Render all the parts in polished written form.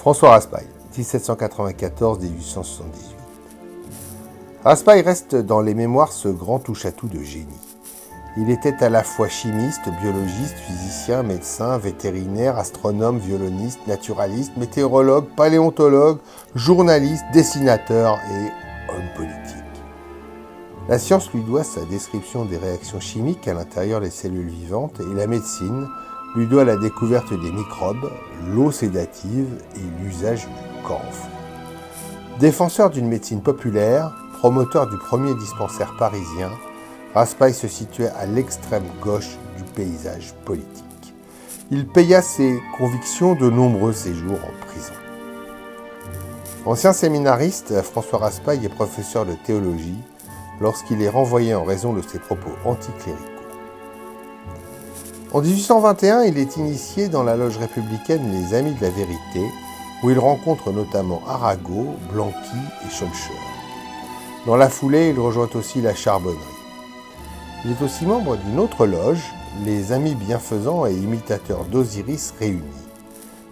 François Raspail, 1794-1878. Raspail reste dans les mémoires ce grand touche-à-tout de génie. Il était à la fois chimiste, biologiste, physicien, médecin, vétérinaire, astronome, violoniste, naturaliste, météorologue, paléontologue, journaliste, dessinateur et homme politique. La science lui doit sa description des réactions chimiques à l'intérieur des cellules vivantes et la médecine lui doit la découverte des microbes, l'eau sédative et l'usage du camphre. Défenseur d'une médecine populaire, promoteur du premier dispensaire parisien, Raspail se situait à l'extrême gauche du paysage politique. Il paya ses convictions de nombreux séjours en prison. Ancien séminariste, François Raspail est professeur de théologie lorsqu'il est renvoyé en raison de ses propos anticléricaux. En 1821, il est initié dans la loge républicaine Les Amis de la Vérité, où il rencontre notamment Arago, Blanqui et Schœlcher. Dans la foulée, il rejoint aussi la Charbonnerie. Il est aussi membre d'une autre loge, les Amis bienfaisants et imitateurs d'Osiris réunis,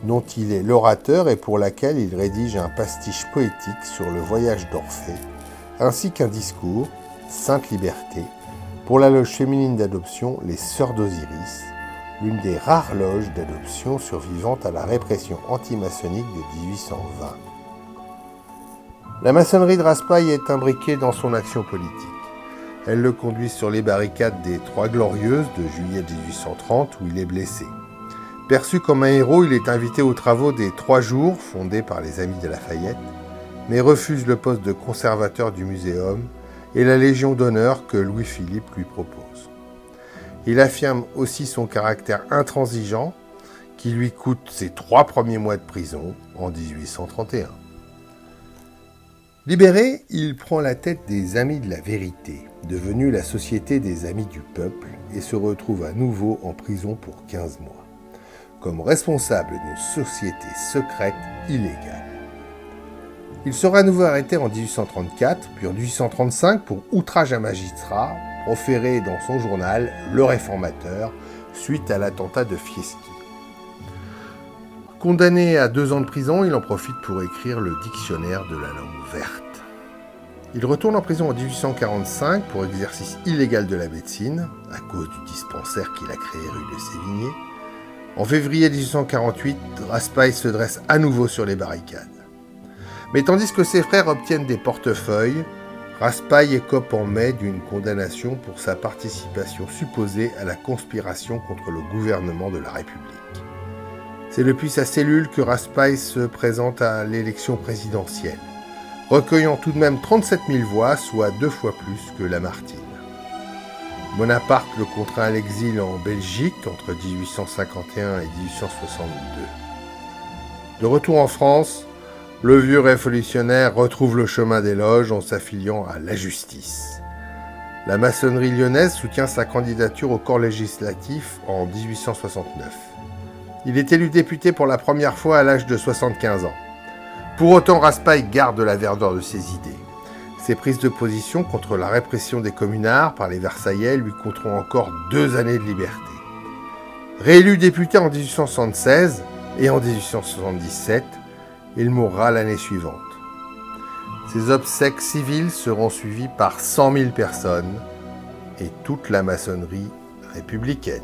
dont il est l'orateur et pour laquelle il rédige un pastiche poétique sur le voyage d'Orphée, ainsi qu'un discours, Sainte Liberté, pour la loge féminine d'adoption Les Sœurs d'Osiris, l'une des rares loges d'adoption survivantes à la répression antimaçonnique de 1820. La maçonnerie de Raspail est imbriquée dans son action politique. Elle le conduit sur les barricades des Trois Glorieuses de juillet 1830 où il est blessé. Perçu comme un héros, il est invité aux travaux des 3 jours fondés par les Amis de Lafayette, mais refuse le poste de conservateur du muséum et la Légion d'honneur que Louis-Philippe lui propose. Il affirme aussi son caractère intransigeant qui lui coûte ses 3 premiers mois de prison en 1831. Libéré, il prend la tête des Amis de la Vérité, devenue la Société des Amis du Peuple, et se retrouve à nouveau en prison pour 15 mois, comme responsable d'une société secrète illégale. Il sera à nouveau arrêté en 1834, puis en 1835 pour outrage à magistrat, proféré dans son journal Le Réformateur, suite à l'attentat de Fieschi. Condamné à 2 ans de prison, il en profite pour écrire le dictionnaire de la langue verte. Il retourne en prison en 1845 pour exercice illégal de la médecine, à cause du dispensaire qu'il a créé rue de Sévigné. En février 1848, Raspail se dresse à nouveau sur les barricades. Mais tandis que ses frères obtiennent des portefeuilles, Raspail écope en mai d'une condamnation pour sa participation supposée à la conspiration contre le gouvernement de la République. C'est depuis sa cellule que Raspail se présente à l'élection présidentielle, recueillant tout de même 37 000 voix, soit 2 fois plus que Lamartine. Bonaparte le contraint à l'exil en Belgique entre 1851 et 1862. De retour en France, le vieux révolutionnaire retrouve le chemin des loges en s'affiliant à la justice. La maçonnerie lyonnaise soutient sa candidature au corps législatif en 1869. Il est élu député pour la première fois à l'âge de 75 ans. Pour autant, Raspail garde la verdeur de ses idées. Ses prises de position contre la répression des communards par les Versaillais lui coûteront encore 2 années de liberté. Réélu député en 1876 et en 1877, il mourra l'année suivante. Ses obsèques civiles seront suivies par 100 000 personnes et toute la maçonnerie républicaine.